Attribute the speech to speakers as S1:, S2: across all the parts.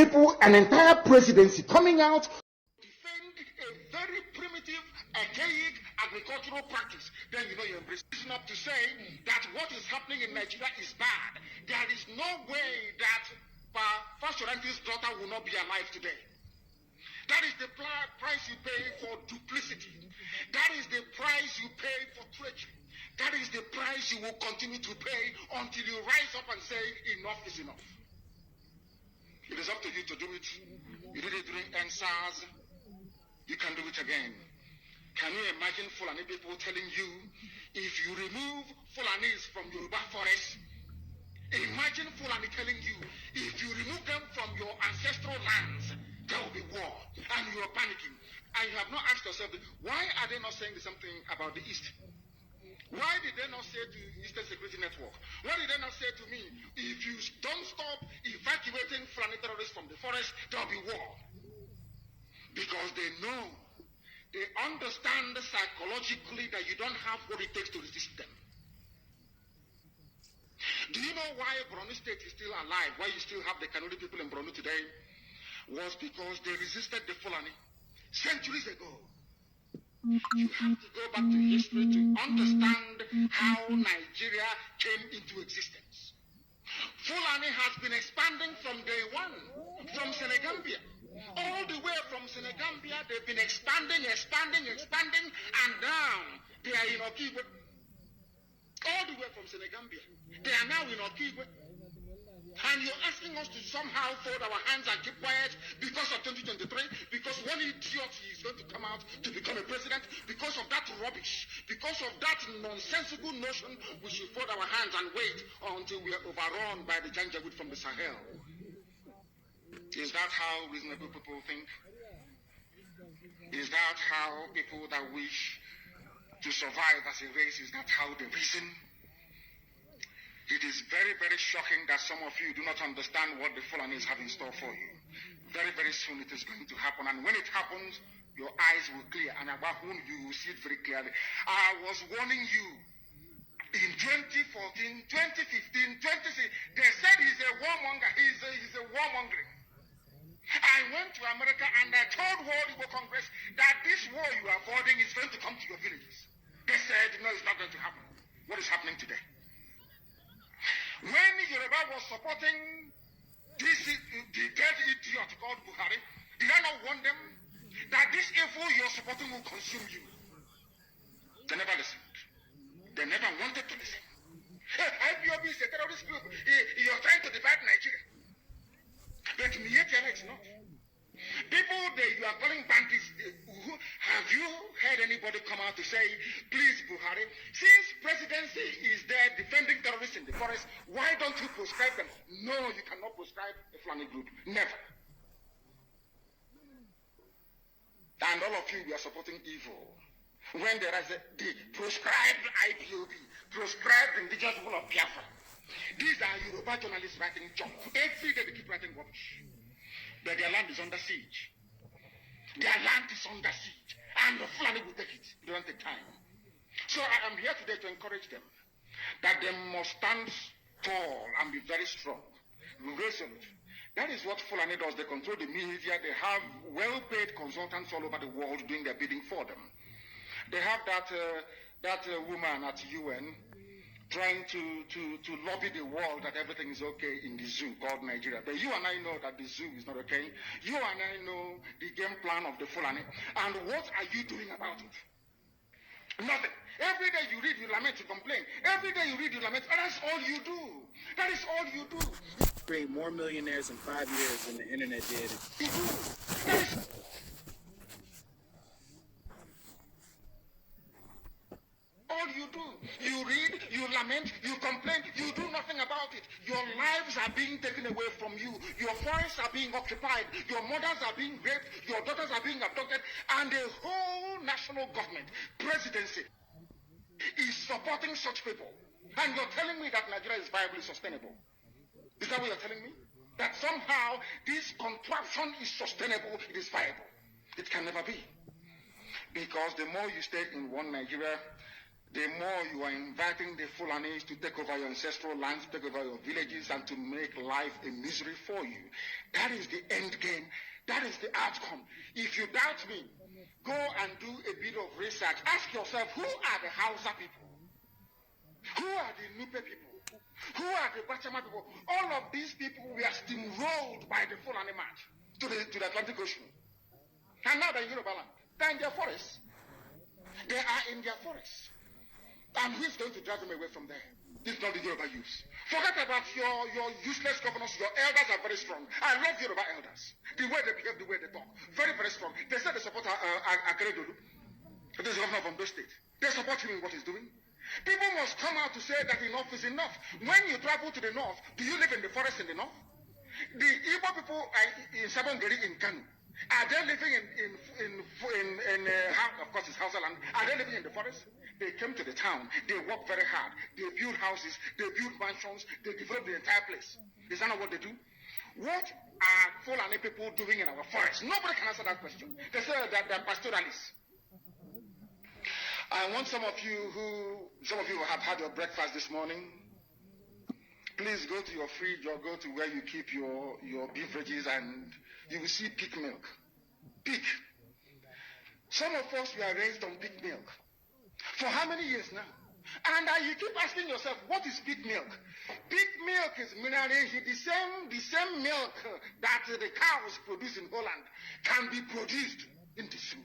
S1: people, an entire presidency coming out defend a very primitive, archaic agricultural practice, then you know you're embracing up to say that what is happening in Nigeria is bad. There is no way that Pastor Ranti's daughter will not be alive today. That is the price you pay for duplicity. That is the price you pay for treachery. That is the price you will continue to pay until you rise up and say enough is enough. It is up to you to do it. You did it during NSAS. You can do it again. Can you imagine Fulani people telling you, if you remove Fulanis from Yoruba forest, imagine Fulani telling you, if you remove them from your ancestral lands, there will be war, and you are panicking. And you have not asked yourself, why are they not saying something about the East? Why did they not say to Eastern Security Network? Why did they not say to me, if you don't stop evacuating Fulani terrorists from the forest, there will be war? Because they know, they understand psychologically that you don't have what it takes to resist them. Do you know why Borno State is still alive? Why you still have the Kanuri people in Borno today? Was because they resisted the Fulani centuries ago. You have to go back to history to understand how Nigeria came into existence. Fulani has been expanding from day one, from Senegambia. All the way from Senegambia, they've been expanding, and now they are in Okigwe. All the way from Senegambia. They are now in Okigwe. And you're asking us to somehow fold our hands and keep quiet because of 2023, because one idiot is going to come out to become a president. Because of that rubbish, because of that nonsensical notion, we should fold our hands and wait until we are overrun by the Janjaweed from the Sahel. Is that how reasonable people think? Is that how people that wish to survive as a race, is that how they reason? It is very, very shocking that some of you do not understand what the Fulanis have in store for you. Very, very soon it is going to happen. And when it happens, your eyes will clear. And about whom you will see it very clearly. I was warning you in 2014, 2015, 2016. They said he's a warmonger. He's a warmongering. I went to America and I told World Igbo Congress that this war you are avoiding is going to come to your villages. They said, no, it's not going to happen. What is happening today? When Yoruba was supporting the dead idiot called Buhari, did I not warn them that this evil you're supporting will consume you? They never listened. They never wanted to listen. IPOB is a terrorist group. You're trying to divide Nigeria. But Mietiana is not. People that you are calling bandits, have you heard anybody come out to say, please, Buhari, since presidency is there defending terrorists in the forest, why don't you proscribe them? No, you cannot proscribe a Fulani group. Never. And all of you are supporting evil. When there is the proscribed IPOB, proscribed indigenous people of Biafra. These are Yoruba journalists writing junk. Every day they keep writing rubbish. But their land is under siege. Their land is under siege. And the Fulani will take it. They don't take time. So I am here today to encourage them that they must stand tall and be very strong, resolute. That is what Fulani does. They control the media. They have well-paid consultants all over the world doing their bidding for them. They have that woman at UN trying to lobby the world that everything is okay in the zoo called Nigeria. But you and I know that the zoo is not okay. You and I know the game plan of the Fulani. And what are you doing about it? Nothing. Every day you read, you lament, you complain. Every day you read, you lament. And that's all you do. That is all you do.
S2: Create more millionaires in 5 years than the internet did.
S1: You do. That is all you do. You read, you lament, you complain, you do nothing about it. Your lives are being taken away from you. Your forests are being occupied. Your mothers are being raped. Your daughters are being abducted. And the whole national government, presidency, is supporting such people. And you're telling me that Nigeria is viably sustainable. Is that what you're telling me? That somehow this contraption is sustainable, it is viable. It can never be. Because the more you stay in one Nigeria, the more you are inviting the Fulanis to take over your ancestral lands, to take over your villages, and to make life a misery for you. That is the end game. That is the outcome. If you doubt me, go and do a bit of research. Ask yourself, who are the Hausa people? Who are the Nupe people? Who are the Bachama people? All of these people were steamrolled by the Fulani march to the Atlantic Ocean. And now they're in Yoruba land. They're in their forests. They are in their forests. And who is going to drive them away from there? It's not the Yoruba youths. Forget about your useless governors. Your elders are very strong. I love Yoruba elders. The way they behave, the way they talk. Very, very strong. They say they support Akeredolu. This is governor from those states. They support him in what he's doing. People must come out to say that enough is enough. When you travel to the north, do you live in the forest in the north? The Igbo people in Sabongeri in Kanu, are they living of course it's Hausa land, are they living in the forest? They came to the town, they work very hard, they build houses, they build mansions, they develop the entire place. Is that not what they do? What are Fulani people doing in our forest? Nobody can answer that question. They say that they're pastoralists. I want some of you who have had your breakfast this morning, please go to your fridge or go to where you keep your beverages and you will see pig milk. Pig. Some of us were raised on pig milk. For how many years now? And you keep asking yourself, what is pig milk? Pig milk is mineralized. The same milk that the cows produce in Holland can be produced in the zoo.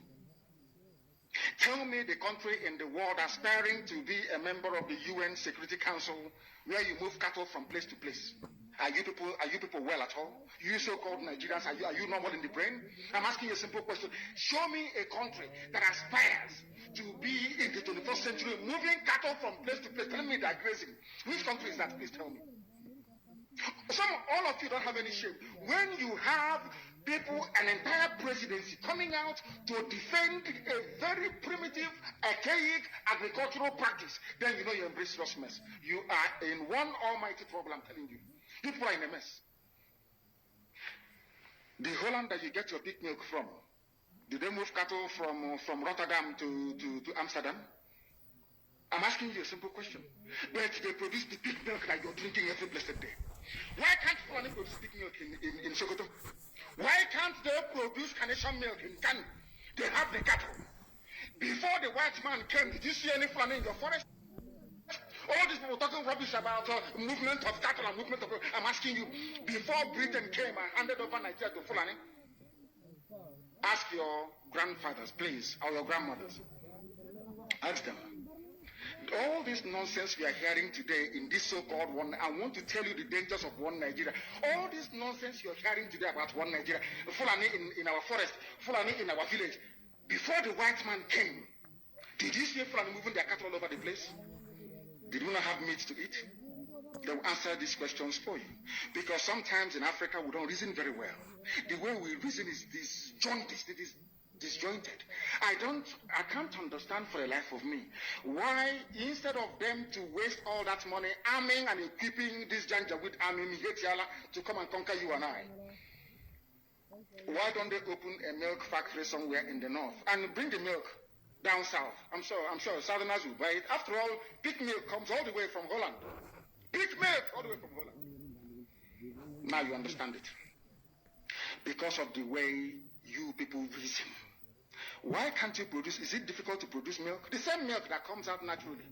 S1: Tell me the country in the world aspiring to be a member of the UN Security Council where you move cattle from place to place. Are you people well at all? You so-called Nigerians, are you normal in the brain? I'm asking you a simple question. Show me a country that aspires to be in the 21st century moving cattle from place to place. Tell me they're grazing. Which country is that? Please tell me. All of you don't have any shame. When you have people, an entire presidency coming out to defend a very primitive, archaic agricultural practice, then you know you embrace serious mess. You are in one almighty trouble, I'm telling you. People are in a mess. The Holland that you get your pig milk from, did they move cattle from Rotterdam to Amsterdam? I'm asking you a simple question. But they produce the pig milk that you're drinking every blessed day. Why can't Fulani produce pig milk in Sokoto? Why can't they produce Carnation milk in Kanu? They have the cattle. Before the white man came, did you see any Fulani in your forest? All these people talking rubbish about movement of cattle and movement of... I'm asking you, before Britain came and handed over Nigeria to Fulani, ask your grandfathers, please, or your grandmothers. Ask them. All this nonsense we are hearing today in this so-called one, I want to tell you the dangers of one Nigeria. All this nonsense you're hearing today about one Nigeria, Fulani in our forest, Fulani in our village. Before the white man came, did you see Fulani moving their cattle all over the place? Did we not have meat to eat? They will answer these questions for you. Because sometimes in Africa we don't reason very well. The way we reason is disjointed. I can't understand for the life of me why instead of them to waste all that money arming and equipping this Janjaweed army Migetiala to come and conquer you and I, why don't they open a milk factory somewhere in the north and bring the milk down south? I'm sure Southerners will buy it. After all, pig milk comes all the way from Holland. Pig milk all the way from Holland. Now you understand it. Because of the way you people reason. Why can't you produce? Is it difficult to produce milk? The same milk that comes out naturally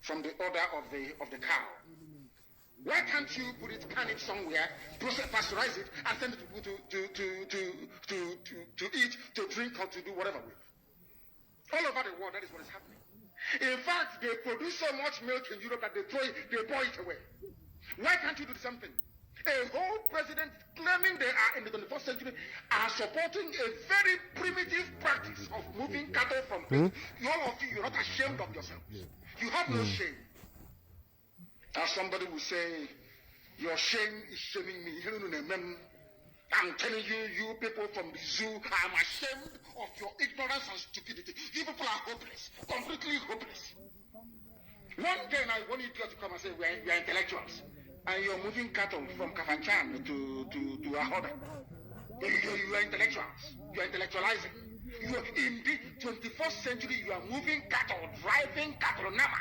S1: from the udder of the cow. Why can't you put it, can it somewhere, pasteurize it, and send it to people to eat, to drink, or to do whatever with? All over the world, that is what is happening. In fact, they produce so much milk in Europe that they pour it away. Why can't you do the same thing? A whole president claiming they are in the 21st century are supporting a very primitive practice of moving cattle from place. All of you, you're not ashamed of yourselves. You have no shame. As somebody will say, your shame is shaming me. I'm telling you, you people from the zoo, I'm ashamed of your ignorance and stupidity. You people are hopeless, completely hopeless. One day I want you to come and say, we are intellectuals. And you're moving cattle from Kafanchan to Ahoda. You are intellectuals. You are intellectualizing. In the 21st century, you are moving cattle, driving cattle nama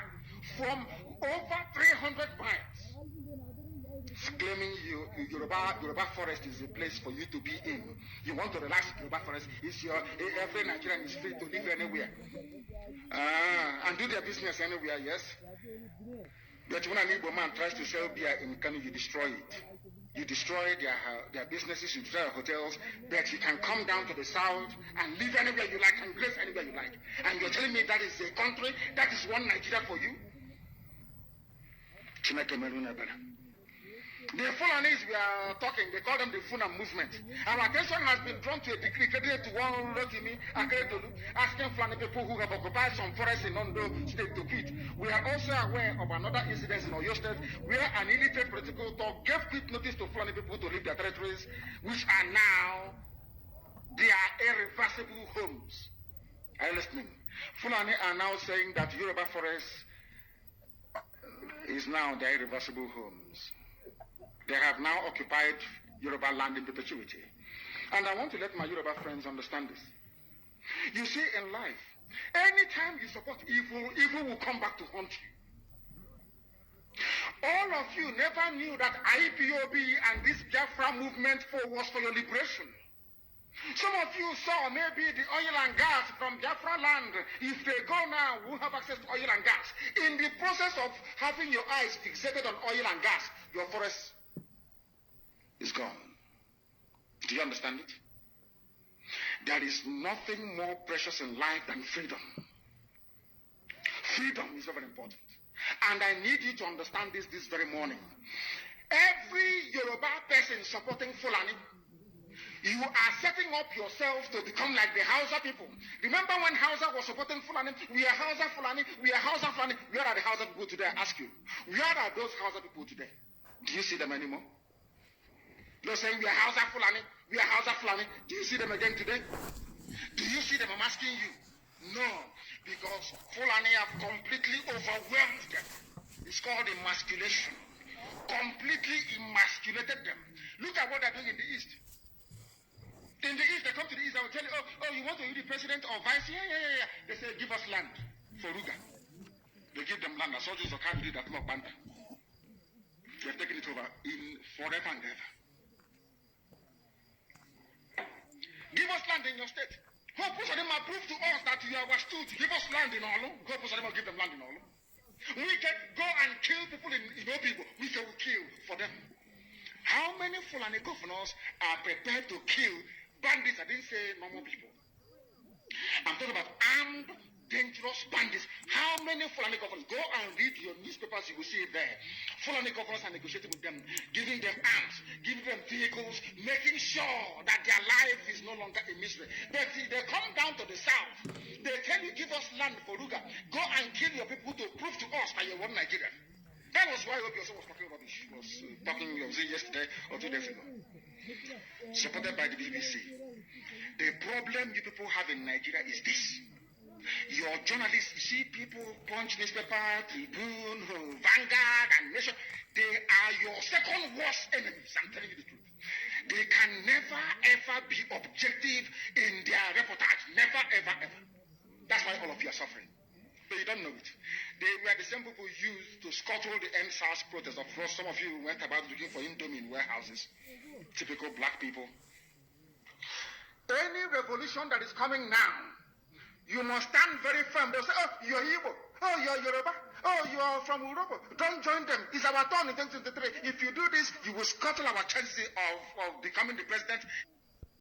S1: from over 300 miles, claiming Yoruba forest is a place for you to be in. You want to relax Yoruba forest. Every Nigerian is free to live anywhere. And do their business anywhere, yes? But when an Igbo man tries to sell beer in Kano, you destroy it. You destroy their businesses, you destroy their hotels, but you can come down to the south and live anywhere you like and grace anywhere you like. And you're telling me that is a country, that is one Nigeria for you? The Fulanis we are talking, they call them the Funa movement. Our attention has been drawn to a decree credited to one Rotimi Akeredolu, asking Fulani people who have occupied some forests in Ondo State to quit. We are also aware of another incident in Oyo State where an illiterate political talk gave quick notice to Fulani people to leave their territories, which are now their irreversible homes. Are you listening? Fulani are now saying that Yoruba forest is now their irreversible homes. They have now occupied Yoruba land in perpetuity. And I want to let my Yoruba friends understand this. You see, in life, anytime you support evil, evil will come back to haunt you. All of you never knew that IPOB and this Biafra movement was for your liberation. Some of you saw maybe the oil and gas from Biafra land. If they go now, we'll have access to oil and gas. In the process of having your eyes fixated on oil and gas, your forest is gone. Do you understand it? There is nothing more precious in life than freedom. Freedom is very important. And I need you to understand this very morning. Every Yoruba person supporting Fulani, you are setting up yourself to become like the Hausa people. Remember when Hausa was supporting Fulani? We are Hausa Fulani, we are Hausa Fulani. Where are the Hausa people today? I ask you. Where are those Hausa people today? Do you see them anymore? They're saying we are Hausa Fulani, we are Hausa Fulani. Do you see them again today? Do you see them? I'm asking you. No, because Fulani have completely overwhelmed them. It's called emasculation. Completely emasculated them. Look at what they're doing in the East. In the East, they come to the East, I will tell you, oh, you want to be the president or vice? Yeah. They say, give us land for Ruga. They give them land. The soldiers of Kandidi that mock Banda. They've taken it over in forever and ever. Give us land in your state. Hope Usadima prove to us that you are astute. Give us land in Olu. Hope Usadima give them land in Olu. We can go and kill people in Obibo. We can kill for them. How many Fulani governors are prepared to kill bandits? I didn't say normal people. I'm talking about armed, dangerous bandits. How many Fulani governors? Go and read your newspapers, you will see it there. Fulani governors are negotiating with them, giving them arms, giving them vehicles, making sure that their life is no longer a misery. But they come down to the south. They tell you, give us land for Ruga. Go and kill your people to prove to us that you want Nigeria. That was why Obi was talking rubbish. Was talking yesterday or 2 days ago. Supported by the BBC. The problem you people have in Nigeria is this. Your journalists, you see people, Punch newspaper, Tribune, Vanguard, and Nation, they are your second worst enemies. I'm telling you the truth. They can never ever be objective in their reportage. Never, ever, ever. That's why all of you are suffering. But you don't know it. They were the same people used to scuttle the NSAS protest. Of course, some of you went about looking for Indomie in warehouses. Typical black people. Any revolution that is coming now, you must stand very firm. They'll say, oh, you're Igbo. Oh, you're Yoruba. Oh, you're from Urobo. Don't join them. It's our turn in 2023. If you do this, you will scuttle our chances of becoming the president.